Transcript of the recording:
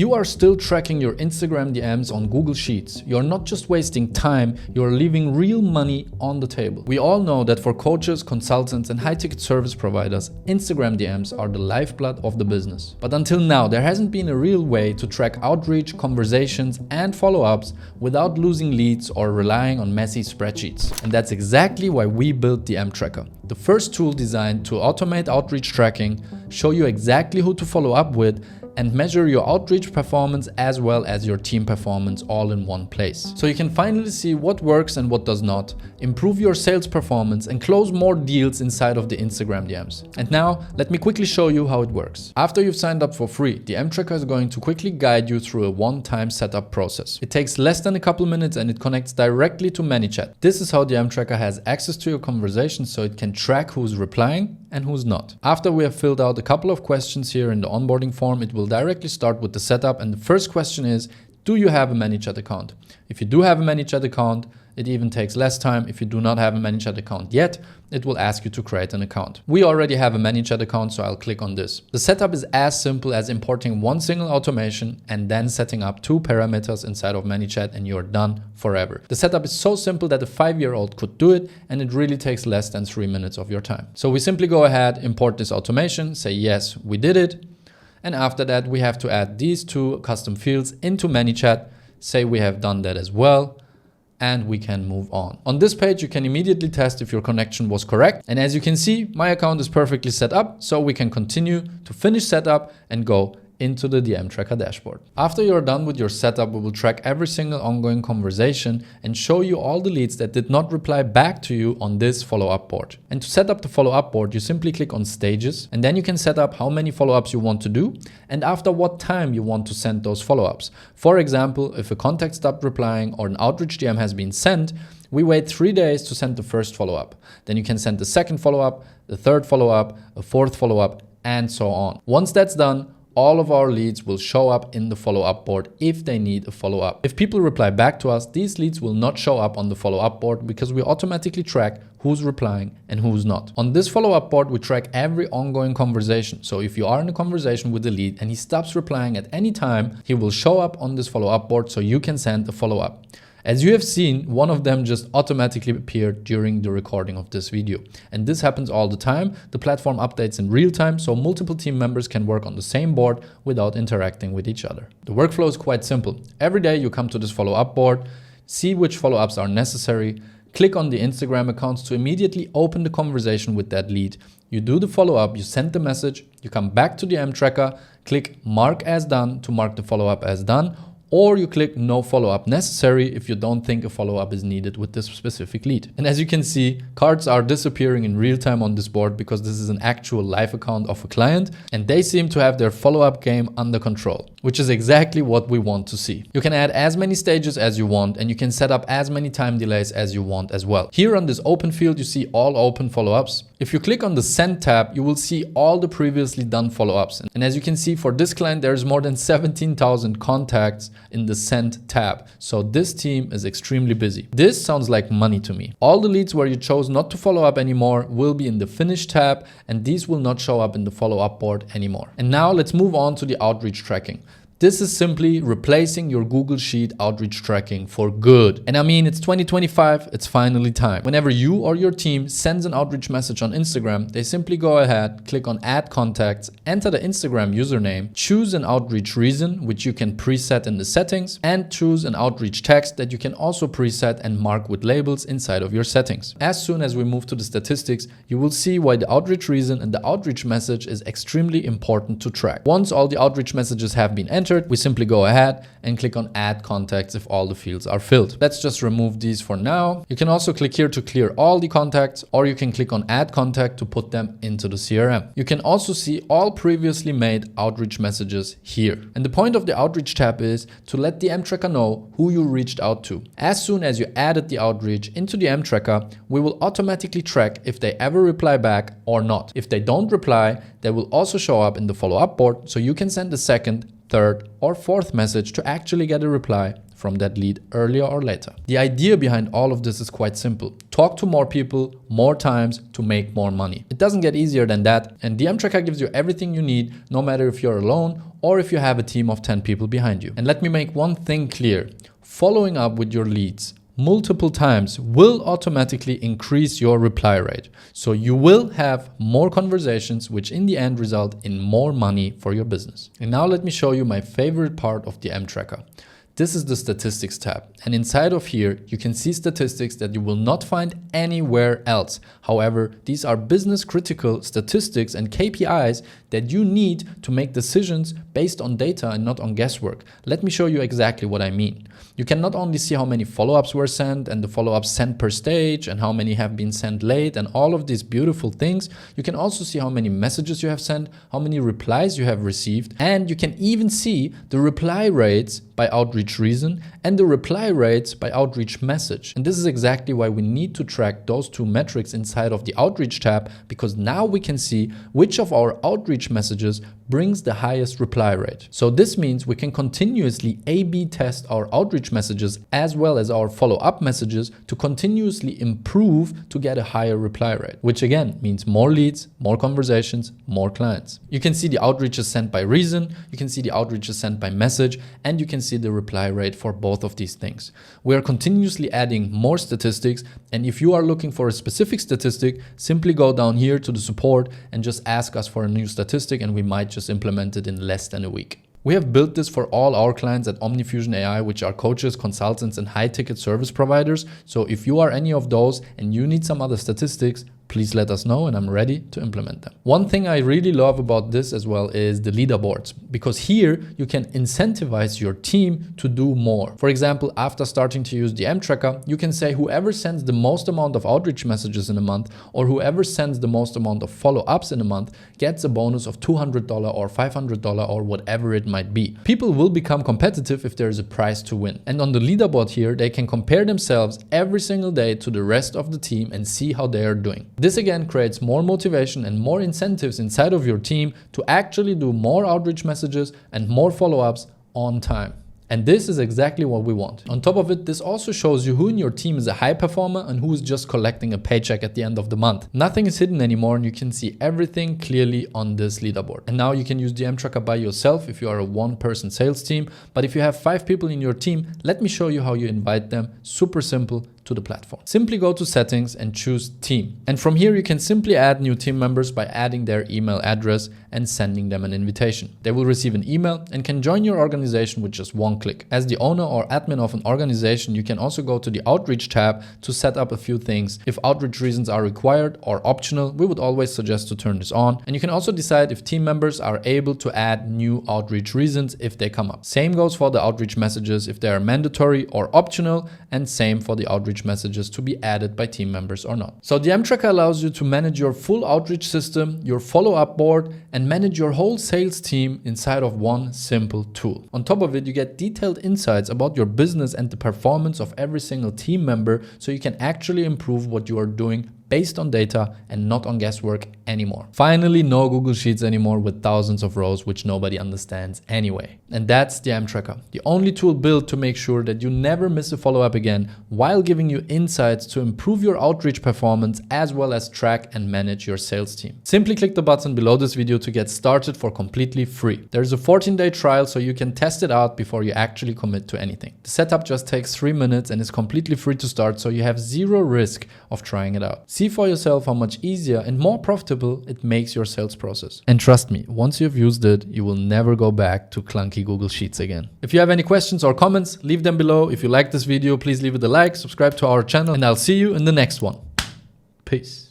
you are still tracking your Instagram DMs on Google Sheets, you're not just wasting time, you're leaving real money on the table. We all know that for coaches, consultants, and high-ticket service providers, Instagram DMs are the lifeblood of the business. But until now, there hasn't been a real way to track outreach, conversations, and follow-ups without losing leads or relying on messy spreadsheets. And that's exactly why we built DM Tracker, the first tool designed to automate outreach tracking, show you exactly who to follow up with, and measure your outreach performance as well as your team performance all in one place. So you can finally see what works and what does not, improve your sales performance, and close more deals inside of the Instagram DMs. And now, let me quickly show you how it works. After you've signed up for free, the DM Tracker is going to quickly guide you through a one-time setup process. It takes less than a couple minutes and it connects directly to Manychat. This is how the DM Tracker has access to your conversations so it can track who's replying and who's not. After we have filled out a couple of questions here in the onboarding form, it will directly start with the setup, and the first question is, do you have a ManyChat account? If you do have a ManyChat account, it even takes less time. If you do not have a ManyChat account yet, it will ask you to create an account. We already have a ManyChat account, so I'll click on this. The setup is as simple as importing one single automation and then setting up 2 parameters inside of ManyChat, and you're done forever. The setup is so simple that a 5-year-old could do it, and it really takes less than 3 minutes of your time. So we simply go ahead, import this automation, say yes, we did it. And after that, we have to add these 2 custom fields into ManyChat, say we have done that as well, and we can move on. On this page, you can immediately test if your connection was correct. And as you can see, my account is perfectly set up, so we can continue to finish setup and go into the DM Tracker dashboard. After you're done with your setup, we will track every single ongoing conversation and show you all the leads that did not reply back to you on this follow-up board. And to set up the follow-up board, you simply click on stages, and then you can set up how many follow-ups you want to do and after what time you want to send those follow-ups. For example, if a contact stopped replying or an outreach DM has been sent, we wait 3 days to send the first follow-up. Then you can send the second follow-up, the third follow-up, a fourth follow-up, and so on. Once that's done, all of our leads will show up in the follow-up board if they need a follow-up. If people reply back to us, these leads will not show up on the follow-up board because we automatically track who's replying and who's not. On this follow-up board, we track every ongoing conversation. So if you are in a conversation with the lead and he stops replying at any time, he will show up on this follow-up board so you can send a follow-up. As you have seen, one of them just automatically appeared during the recording of this video. And this happens all the time. The platform updates in real time, so multiple team members can work on the same board without interacting with each other. The workflow is quite simple. Every day you come to this follow-up board, see which follow-ups are necessary, click on the Instagram accounts to immediately open the conversation with that lead. You do the follow-up, you send the message, you come back to the DM Tracker, click Mark as done to mark the follow-up as done, or you click no follow-up necessary if you don't think a follow-up is needed with this specific lead. And as you can see, cards are disappearing in real time on this board because this is an actual live account of a client and they seem to have their follow-up game under control, which is exactly what we want to see. You can add as many stages as you want and you can set up as many time delays as you want as well. Here on this open field, you see all open follow-ups. If you click on the Send tab, you will see all the previously done follow-ups. And as you can see, for this client, there's more than 17,000 contacts in the Send tab. So this team is extremely busy. This sounds like money to me. All the leads where you chose not to follow up anymore will be in the Finish tab, and these will not show up in the follow-up board anymore. And now let's move on to the outreach tracking. This is simply replacing your Google Sheet outreach tracking for good. And I mean, it's 2025, it's finally time. Whenever you or your team sends an outreach message on Instagram, they simply go ahead, click on Add Contacts, enter the Instagram username, choose an outreach reason, which you can preset in the settings, and choose an outreach text that you can also preset and mark with labels inside of your settings. As soon as we move to the statistics, you will see why the outreach reason and the outreach message is extremely important to track. Once all the outreach messages have been entered, we simply go ahead and click on Add Contacts if all the fields are filled. Let's just remove these for now. You can also click here to clear all the contacts, or you can click on Add Contact to put them into the CRM. You can also see all previously made outreach messages here. And the point of the Outreach tab is to let the DM Tracker know who you reached out to. As soon as you added the outreach into the DM Tracker, we will automatically track if they ever reply back or not. If they don't reply, they will also show up in the follow-up board, so you can send a second, third, or fourth message to actually get a reply from that lead earlier or later. The idea behind all of this is quite simple. Talk to more people, more times to make more money. It doesn't get easier than that, and DM Tracker gives you everything you need, no matter if you're alone or if you have a team of 10 people behind you. And let me make one thing clear. Following up with your leads multiple times will automatically increase your reply rate. So you will have more conversations, which in the end result in more money for your business. And now let me show you my favorite part of the DM Tracker. This is the statistics tab, and inside of here you can see statistics that you will not find anywhere else. However, these are business critical statistics and KPIs that you need to make decisions based on data and not on guesswork. Let me show you exactly what I mean. You can not only see how many follow-ups were sent and the follow-ups sent per stage and how many have been sent late and all of these beautiful things. You can also see how many messages you have sent, how many replies you have received, and you can even see the reply rates by outreach reason and the reply rates by outreach message. And this is exactly why we need to track those two metrics inside of the outreach tab, because now we can see which of our outreach messages brings the highest reply rate. So this means we can continuously A/B test our outreach messages as well as our follow-up messages to continuously improve to get a higher reply rate, which again means more leads, more conversations, more clients. You can see the outreaches sent by reason, you can see the outreaches sent by message, and you can see the reply rate for both of these things. We are continuously adding more statistics, and if you are looking for a specific statistic, simply go down here to the support and just ask us for a new statistic, and we might just implement it in less than a week. We have built this for all our clients at OmniFusion AI, which are coaches, consultants, and high-ticket service providers. So if you are any of those and you need some other statistics, please let us know and I'm ready to implement them. One thing I really love about this as well is the leaderboards, because here you can incentivize your team to do more. For example, after starting to use the DM Tracker, you can say whoever sends the most amount of outreach messages in a month or whoever sends the most amount of follow-ups in a month gets a bonus of $200 or $500 or whatever it might be. People will become competitive if there is a prize to win. And on the leaderboard here, they can compare themselves every single day to the rest of the team and see how they are doing. This again creates more motivation and more incentives inside of your team to actually do more outreach messages and more follow-ups on time. And this is exactly what we want. On top of it, this also shows you who in your team is a high performer and who is just collecting a paycheck at the end of the month. Nothing is hidden anymore and you can see everything clearly on this leaderboard. And now you can use DM Tracker by yourself if you are a one-person sales team. But if you have 5 people in your team, let me show you how you invite them. Super simple. To the platform. Simply go to settings and choose team. And from here you can simply add new team members by adding their email address and sending them an invitation. They will receive an email and can join your organization with just one click. As the owner or admin of an organization, you can also go to the outreach tab to set up a few things. If outreach reasons are required or optional, we would always suggest to turn this on. And you can also decide if team members are able to add new outreach reasons if they come up. Same goes for the outreach messages if they are mandatory or optional, and same for the outreach messages to be added by team members or not. So DM Tracker allows you to manage your full outreach system, your follow-up board, and manage your whole sales team inside of one simple tool. On top of it, you get detailed insights about your business and the performance of every single team member, so you can actually improve what you are doing based on data and not on guesswork anymore. Finally, no Google Sheets anymore with thousands of rows which nobody understands anyway. And that's the DM Tracker, the only tool built to make sure that you never miss a follow-up again while giving you insights to improve your outreach performance as well as track and manage your sales team. Simply click the button below this video to get started for completely free. There's a 14-day trial so you can test it out before you actually commit to anything. The setup just takes 3 minutes and is completely free to start, so you have zero risk of trying it out. See for yourself how much easier and more profitable it makes your sales process. And trust me, once you've used it, you will never go back to clunky Google Sheets again. If you have any questions or comments, leave them below. If you like this video, please leave it a like, subscribe to our channel, and I'll see you in the next one. Peace.